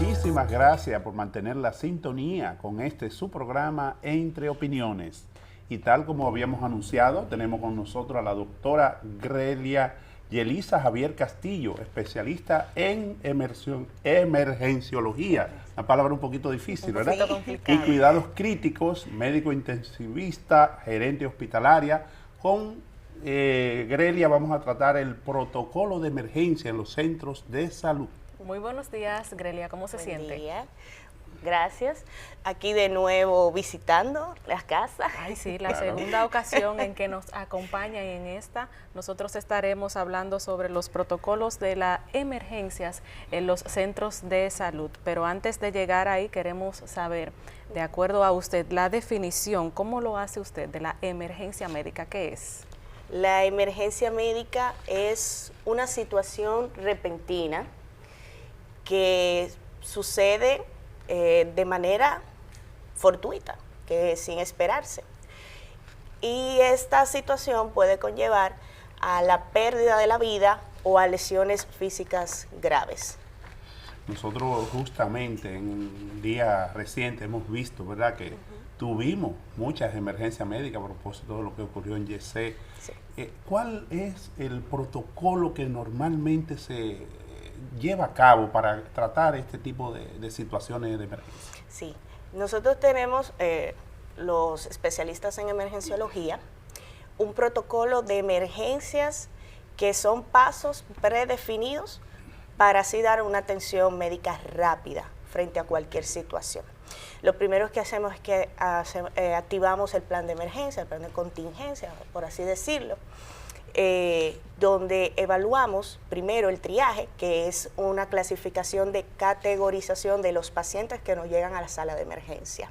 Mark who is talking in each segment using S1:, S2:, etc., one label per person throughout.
S1: Muchísimas gracias por mantener la sintonía con este su programa Entre Opiniones. Y tal como habíamos anunciado, tenemos con nosotros a la doctora Grelia Yelisa Javier Castillo, especialista en emergenciología. Una palabra un poquito difícil, ¿verdad? Y cuidados críticos, médico intensivista, gerente hospitalaria. Con Grelia vamos a tratar el protocolo de emergencia en los centros de salud.
S2: Muy buenos días, Grelia, ¿cómo se siente?
S3: Buen día. Gracias. Aquí de nuevo visitando las casas.
S2: Ay, sí, la segunda ocasión en que nos acompaña, y en esta nosotros estaremos hablando sobre los protocolos de las emergencias en los centros de salud. Pero antes de llegar ahí, queremos saber, de acuerdo a usted, la definición, ¿cómo lo hace usted de la emergencia médica? ¿Qué es?
S3: La emergencia médica es una situación repentina que sucede de manera fortuita, que sin esperarse. Y esta situación puede conllevar a la pérdida de la vida o a lesiones físicas graves.
S1: Nosotros justamente en un día reciente hemos visto, ¿verdad?, que tuvimos muchas emergencias médicas a propósito de lo que ocurrió en Yesé. Sí. ¿Cuál es el protocolo que normalmente se lleva a cabo para tratar este tipo de situaciones de emergencia?
S3: Sí, nosotros tenemos, los especialistas en emergenciología, un protocolo de emergencias que son pasos predefinidos para así dar una atención médica rápida frente a cualquier situación. Lo primero que hacemos es que activamos el plan de emergencia, el plan de contingencia, por así decirlo, donde evaluamos primero el triaje, que es una clasificación de categorización de los pacientes que nos llegan a la sala de emergencia.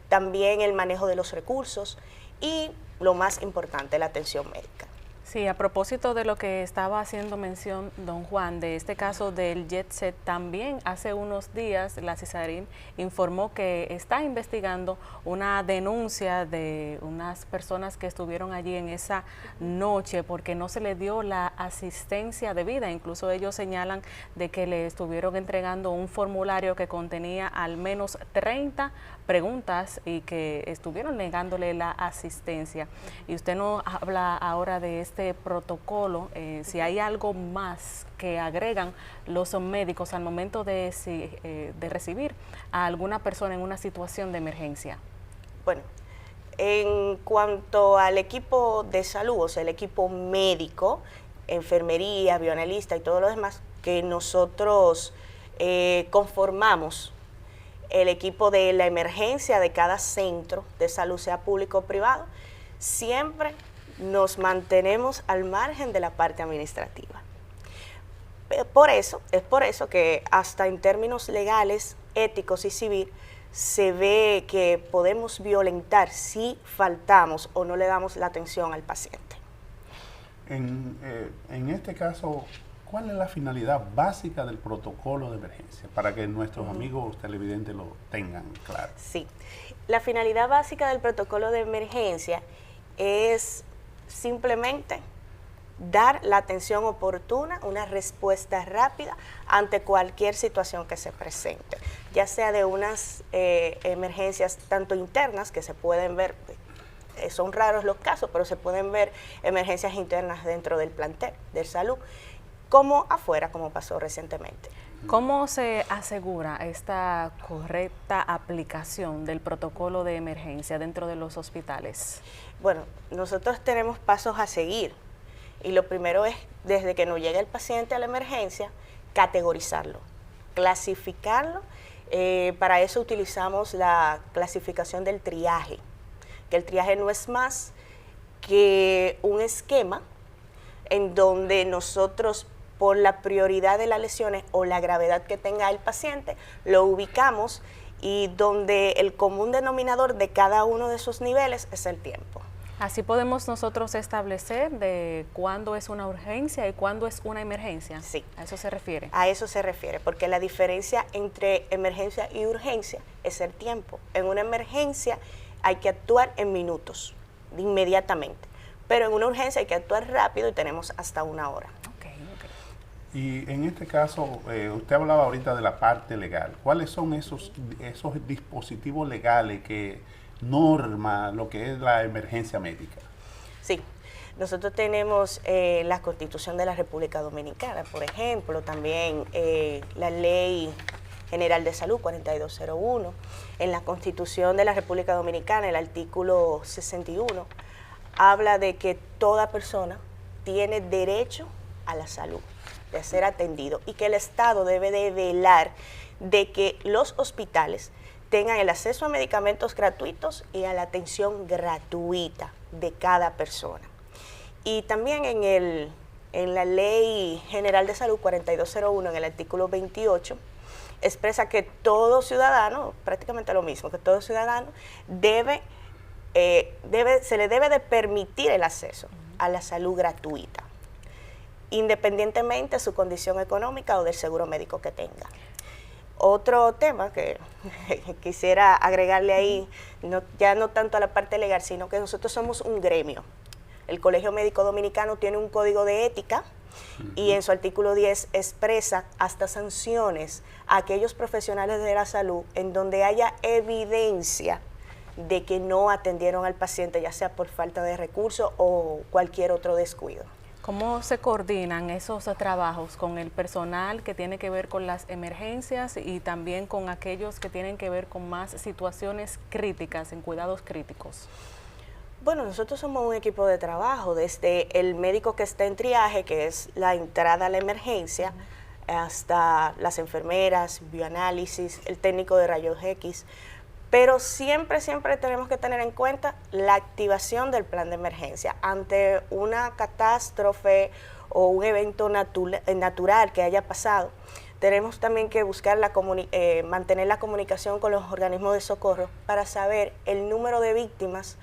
S3: También el manejo de los recursos y, lo más importante, la atención médica.
S2: Sí, a propósito de lo que estaba haciendo mención don Juan, de este caso del Jet-Set, también hace unos días la CISARIN informó que está investigando una denuncia de unas personas que estuvieron allí en esa noche porque no se le dio la asistencia debida. Incluso ellos señalan de que le estuvieron entregando un formulario que contenía al menos 30 preguntas y que estuvieron negándole la asistencia. Y usted nos habla ahora de este protocolo, si hay algo más que agregan los médicos al momento de recibir a alguna persona en una situación de emergencia.
S3: Bueno, en cuanto al equipo de salud, o sea, el equipo médico, enfermería, bioanalista y todo lo demás, que nosotros conformamos el equipo de la emergencia de cada centro de salud, sea público o privado, siempre nos mantenemos al margen de la parte administrativa. Es por eso que hasta en términos legales, éticos y civil, se ve que podemos violentar si faltamos o no le damos la atención al paciente.
S1: En este caso, ¿cuál es la finalidad básica del protocolo de emergencia? Para que nuestros amigos televidentes lo tengan claro.
S3: Sí, la finalidad básica del protocolo de emergencia es simplemente dar la atención oportuna, una respuesta rápida ante cualquier situación que se presente, ya sea de unas emergencias tanto internas que se pueden ver, son raros los casos, pero se pueden ver emergencias internas dentro del plantel de salud, como afuera, como pasó recientemente.
S2: ¿Cómo se asegura esta correcta aplicación del protocolo de emergencia dentro de los hospitales?
S3: Bueno, nosotros tenemos pasos a seguir y lo primero es, desde que nos llega el paciente a la emergencia, categorizarlo, clasificarlo. Para eso utilizamos la clasificación del triaje, que el triaje no es más que un esquema en donde nosotros, por la prioridad de las lesiones o la gravedad que tenga el paciente, lo ubicamos y donde el común denominador de cada uno de esos niveles es el tiempo.
S2: Así podemos nosotros establecer de cuándo es una urgencia y cuándo es una emergencia.
S3: Sí.
S2: ¿A eso se refiere?
S3: A eso se refiere, porque la diferencia entre emergencia y urgencia es el tiempo. En una emergencia hay que actuar en minutos, inmediatamente, pero en una urgencia hay que actuar rápido y tenemos hasta 1 hora.
S1: Y en este caso, usted hablaba ahorita de la parte legal. ¿Cuáles son esos dispositivos legales que norman lo que es la emergencia médica?
S3: Sí, nosotros tenemos la Constitución de la República Dominicana, por ejemplo, también la Ley General de Salud 4201. En la Constitución de la República Dominicana, el artículo 61, habla de que toda persona tiene derecho a la salud, de ser atendido, y que el Estado debe de velar de que los hospitales tengan el acceso a medicamentos gratuitos y a la atención gratuita de cada persona. Y también en la Ley General de Salud 4201, en el artículo 28, expresa que todo ciudadano, prácticamente lo mismo, que todo ciudadano se le debe de permitir el acceso a la salud gratuita, independientemente de su condición económica o del seguro médico que tenga. Otro tema que quisiera agregarle ahí, ya no tanto a la parte legal, sino que nosotros somos un gremio. El Colegio Médico Dominicano tiene un código de ética y en su artículo 10 expresa hasta sanciones a aquellos profesionales de la salud en donde haya evidencia de que no atendieron al paciente, ya sea por falta de recursos o cualquier otro descuido.
S2: ¿Cómo se coordinan esos trabajos con el personal que tiene que ver con las emergencias y también con aquellos que tienen que ver con más situaciones críticas, en cuidados críticos?
S3: Bueno, nosotros somos un equipo de trabajo, desde el médico que está en triaje, que es la entrada a la emergencia, hasta las enfermeras, bioanálisis, el técnico de rayos X, pero siempre tenemos que tener en cuenta la activación del plan de emergencia. Ante una catástrofe o un evento natural que haya pasado, tenemos también que buscar mantener la comunicación con los organismos de socorro para saber el número de víctimas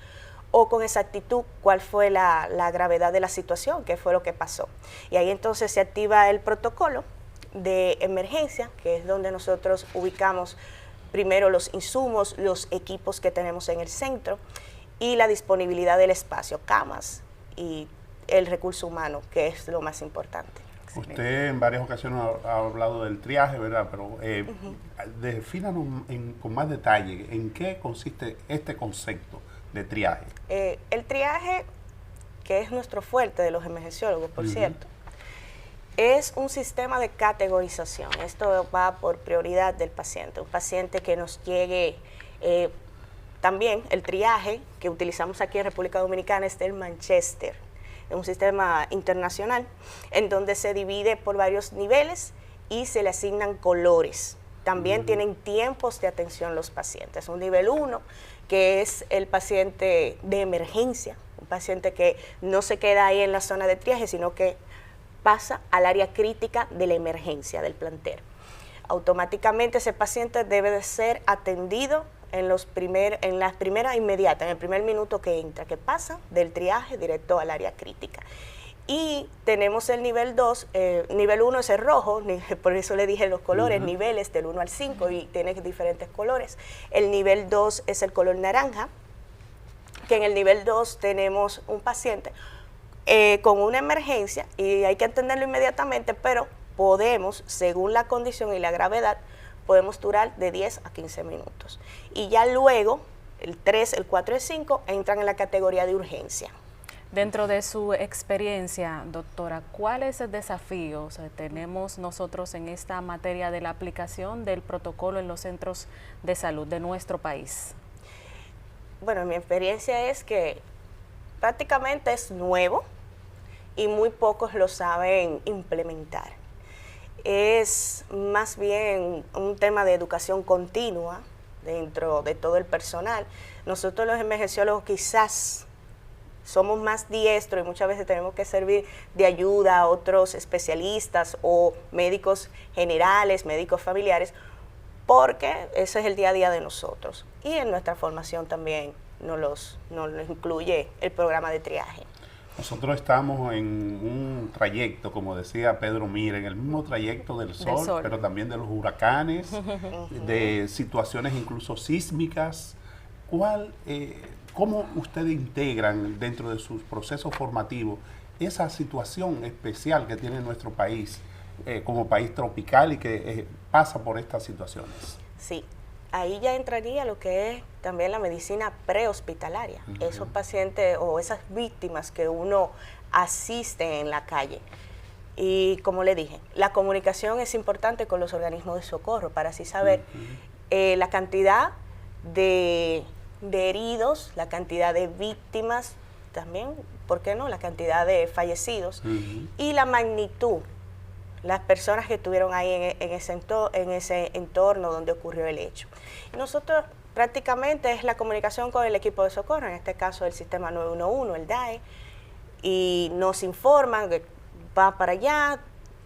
S3: o con exactitud cuál fue la gravedad de la situación, qué fue lo que pasó. Y ahí entonces se activa el protocolo de emergencia, que es donde nosotros ubicamos primero los insumos, los equipos que tenemos en el centro y la disponibilidad del espacio, camas y el recurso humano, que es lo más importante.
S1: Usted en varias ocasiones ha hablado del triaje, ¿verdad? Pero defínanos con más detalle en qué consiste este concepto de triaje.
S3: El triaje, que es nuestro fuerte de los emergenciólogos, por cierto, es un sistema de categorización. Esto va por prioridad del paciente. Un paciente que nos llegue, también el triaje que utilizamos aquí en República Dominicana es del Manchester, es un sistema internacional en donde se divide por varios niveles y se le asignan colores. También tienen tiempos de atención los pacientes. Un nivel 1, que es el paciente de emergencia, un paciente que no se queda ahí en la zona de triaje, sino que pasa al área crítica de la emergencia del plantel. Automáticamente ese paciente debe de ser atendido en las primeras inmediatas, en el primer minuto que entra, que pasa del triaje directo al área crítica. Y tenemos el nivel 2, nivel 1 es el rojo, por eso le dije los colores, niveles del 1 al 5 y tiene diferentes colores. El nivel 2 es el color naranja, que en el nivel 2 tenemos un paciente con una emergencia y hay que atenderlo inmediatamente, pero podemos, según la condición y la gravedad, podemos durar de 10 a 15 minutos. Y ya luego, el 3, el 4 y el 5 entran en la categoría de urgencia.
S2: Dentro de su experiencia, doctora, ¿cuáles desafíos tenemos nosotros en esta materia de la aplicación del protocolo en los centros de salud de nuestro país?
S3: Bueno, mi experiencia es que prácticamente es nuevo y muy pocos lo saben implementar. Es más bien un tema de educación continua dentro de todo el personal. Nosotros los emergenciólogos quizás somos más diestros y muchas veces tenemos que servir de ayuda a otros especialistas o médicos generales, médicos familiares, porque ese es el día a día de nosotros. Y en nuestra formación también nos incluye el programa de triaje.
S1: Nosotros estamos en un trayecto, como decía Pedro Mira, en el mismo trayecto del sol, pero también de los huracanes, de situaciones incluso sísmicas. ¿Cómo ustedes integran dentro de sus procesos formativos esa situación especial que tiene nuestro país como país tropical y que pasa por estas situaciones.
S3: Sí, ahí ya entraría lo que es también la medicina prehospitalaria, esos pacientes o esas víctimas que uno asiste en la calle. Y como le dije, la comunicación es importante con los organismos de socorro para así saber la cantidad de heridos, la cantidad de víctimas, también, ¿por qué no?, la cantidad de fallecidos y la magnitud, las personas que estuvieron ahí en ese entorno donde ocurrió el hecho. Y nosotros prácticamente es la comunicación con el equipo de socorro, en este caso el sistema 911, el DAE, y nos informan que va para allá,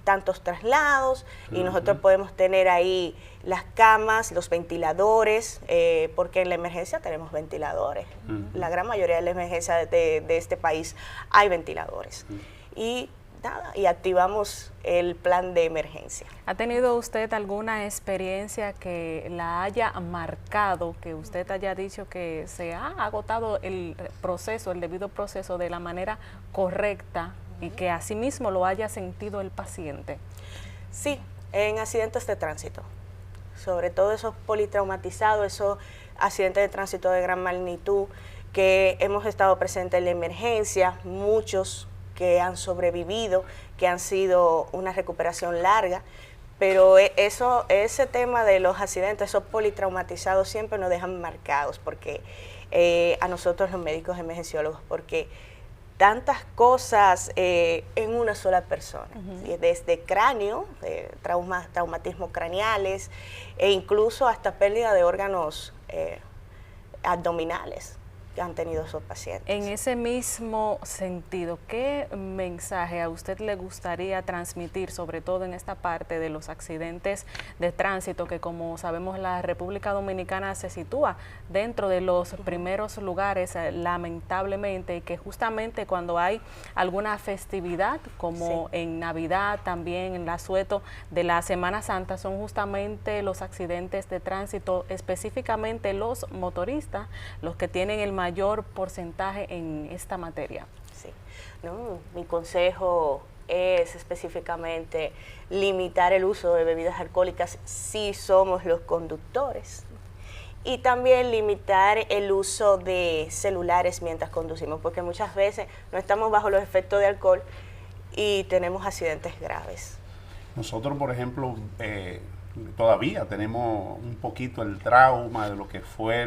S3: tantos traslados, y nosotros podemos tener ahí las camas, los ventiladores, porque en la emergencia tenemos ventiladores. La gran mayoría de las emergencias de este país hay ventiladores. Y nada, y activamos el plan de emergencia.
S2: ¿Ha tenido usted alguna experiencia que la haya marcado, que usted haya dicho que se ha agotado el proceso, el debido proceso de la manera correcta y que asimismo lo haya sentido el paciente?
S3: Sí, en accidentes de tránsito, sobre todo esos politraumatizados, esos accidentes de tránsito de gran magnitud que hemos estado presentes en la emergencia, muchos que han sobrevivido, que han sido una recuperación larga, pero ese tema de los accidentes, esos politraumatizados siempre nos dejan marcados, porque a nosotros los médicos emergenciólogos, porque tantas cosas en una sola persona, desde cráneo, traumatismos craneales, e incluso hasta pérdida de órganos abdominales que han tenido esos pacientes.
S2: En ese mismo sentido, ¿qué mensaje a usted le gustaría transmitir, sobre todo en esta parte de los accidentes de tránsito, que como sabemos la República Dominicana se sitúa dentro de los primeros lugares, lamentablemente, y que justamente cuando hay alguna festividad, como en Navidad, también en el asueto de la Semana Santa, son justamente los accidentes de tránsito, específicamente los motoristas, los que tienen el mayor porcentaje en esta materia?
S3: Sí, no, mi consejo es específicamente limitar el uso de bebidas alcohólicas si somos los conductores, y también limitar el uso de celulares mientras conducimos, porque muchas veces no estamos bajo los efectos de alcohol y tenemos accidentes graves.
S1: Nosotros, por ejemplo, todavía tenemos un poquito el trauma de lo que fue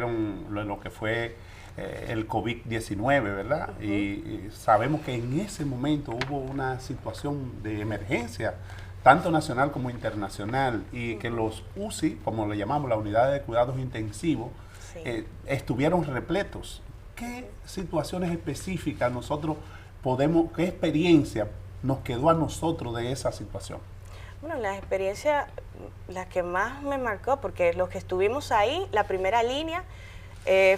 S1: el COVID-19, ¿verdad? Y sabemos que en ese momento hubo una situación de emergencia, tanto nacional como internacional, y que los UCI, como le llamamos, la unidad de cuidados intensivos, estuvieron repletos. ¿Qué situaciones específicas nosotros qué experiencia nos quedó a nosotros de esa situación?
S3: Bueno, la experiencia, la que más me marcó, porque los que estuvimos ahí, la primera línea,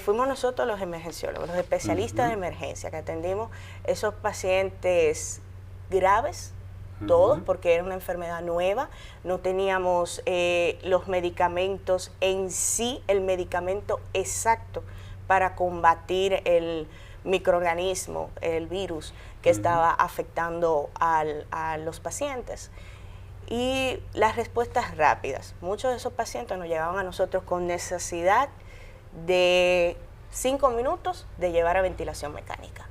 S3: fuimos nosotros los emergenciólogos, los especialistas de emergencia, que atendimos esos pacientes graves, todos, porque era una enfermedad nueva, no teníamos los medicamentos en sí, el medicamento exacto para combatir el microorganismo, el virus que estaba afectando a los pacientes. Y las respuestas rápidas, muchos de esos pacientes nos llegaban a nosotros con necesidad de 5 minutos de llevar a ventilación mecánica.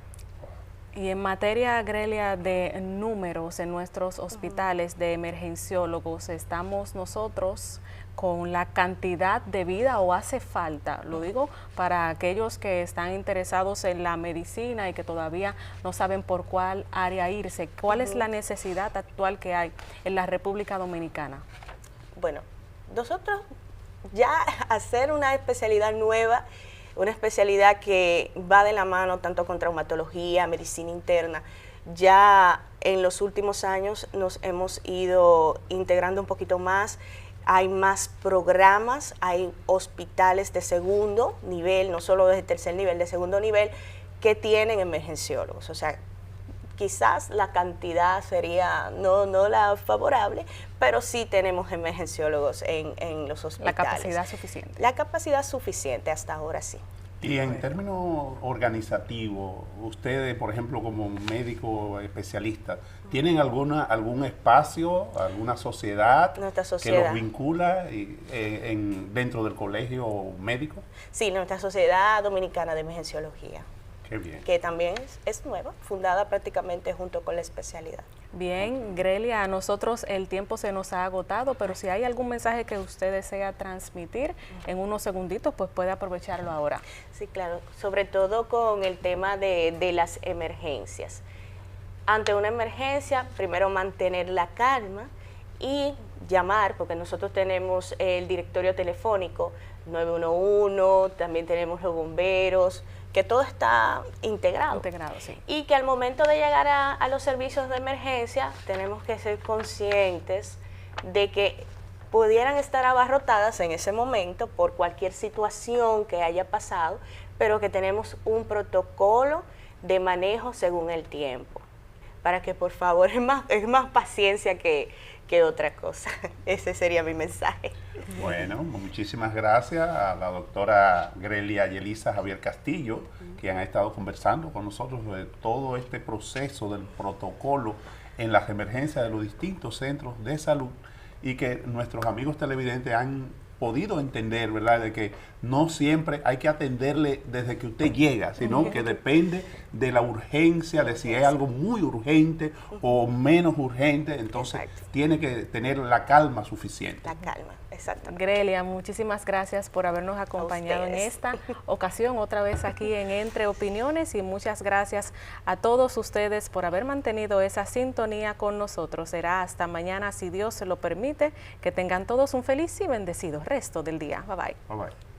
S2: Y en materia, Grelia, de números en nuestros hospitales de emergenciólogos, ¿estamos nosotros con la cantidad de vida o hace falta? Lo digo para aquellos que están interesados en la medicina y que todavía no saben por cuál área irse. ¿Cuál es la necesidad actual que hay en la República Dominicana?
S3: Bueno, nosotros ya hacer una especialidad nueva, una especialidad que va de la mano tanto con traumatología, medicina interna, ya en los últimos años nos hemos ido integrando un poquito más. Hay más programas, hay hospitales de segundo nivel, no solo de tercer nivel, de segundo nivel, que tienen emergenciólogos. O sea, quizás la cantidad sería no la favorable, pero sí tenemos emergenciólogos en los hospitales.
S2: La capacidad suficiente.
S3: La capacidad suficiente hasta ahora sí.
S1: Y en términos organizativos, ustedes, por ejemplo, como médico especialista, ¿tienen algún espacio, alguna sociedad, que los vincula dentro del colegio médico?
S3: Sí, nuestra Sociedad Dominicana de Emergenciología.
S1: Qué bien.
S3: Que también es nueva, fundada prácticamente junto con la especialidad.
S2: Bien, Grelia, a nosotros el tiempo se nos ha agotado, pero si hay algún mensaje que usted desea transmitir en unos segunditos, pues puede aprovecharlo ahora.
S3: Sí, claro, sobre todo con el tema de las emergencias. Ante una emergencia, primero mantener la calma y llamar, porque nosotros tenemos el directorio telefónico 911, también tenemos los bomberos, que todo está integrado.
S2: Integrado, sí.
S3: Y que al momento de llegar a los servicios de emergencia tenemos que ser conscientes de que pudieran estar abarrotadas en ese momento por cualquier situación que haya pasado, pero que tenemos un protocolo de manejo según el tiempo. Para que por favor es más paciencia que otra cosa. Ese sería mi mensaje.
S1: Bueno, muchísimas gracias a la doctora Grelia Yelisa Javier Castillo, que han estado conversando con nosotros sobre todo este proceso del protocolo en las emergencias de los distintos centros de salud y que nuestros amigos televidentes han podido entender, ¿verdad?, de que no siempre hay que atenderle desde que usted llega, sino que depende de la urgencia, de si es algo muy urgente o menos urgente, entonces tiene que tener la calma suficiente.
S3: La calma, exacto.
S2: Grelia, muchísimas gracias por habernos acompañado en esta ocasión, otra vez aquí en Entre Opiniones, y muchas gracias a todos ustedes por haber mantenido esa sintonía con nosotros. Será hasta mañana, si Dios se lo permite. Que tengan todos un feliz y bendecido resto del día. Bye bye.
S1: Bye bye.